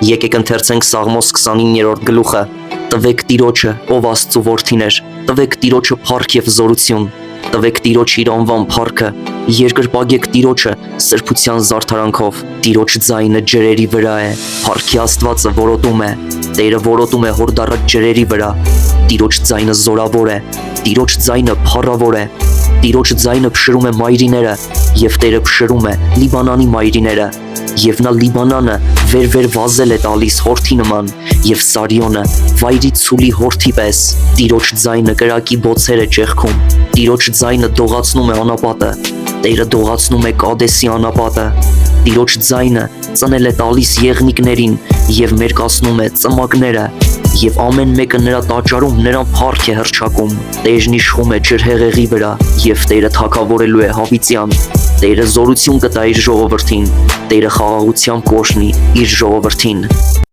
Եկեք ընթերցենք Սաղմոս 29-րդ գլուխը։ Տվեք Տիրոջը, ով Աստծու որդիներ, տվեք Տիրոջը փառք եւ զորություն, տվեք Տիրոջ իր անվան փառքը, երկրպագեք Տիրոջը սրբության զարդարանքով։ Տիրոջ ձայնը ջրերի վրա է, փառքի Աստվածը որոտում է, Տերը որոտում է հորդառատ ջրերի վրա։ Տիրոջ ձայնը զորավոր է, Տիրոջ ձայնը փառավոր է, Տիրոջ ձայնը փշրում է մայրիները, եւ Տերը փշրում է Լիբանանի մայրիները, եւ նա Լիբանանը վեր վազել է տալիս հորթի նման, եւ Սարիոնը վայրի ցուլի հորթի պես։ Տիրոջ ձայնը կրակի բոցերը ճեղքում, Տիրոջ ձայնը դողացնում է անապատը, Տերը դողացնում է Կադեսի անապատը։ Տիրոջ ձայնը ծնել է տալիս եղնիկներին եւ մերկացնում է ծմակները, եւ ամեն մեկը նրա տաճարում նրան փառք է հռչակում։ Տերն իշխում է ջրհեղեղի վրա, եւ Տերը թագավորելու է հավիտյան։ Տերը զորություն կտա իր ժողովրդին, Տերը խաղաղությամբ կօրհնի իր ժողովրդին։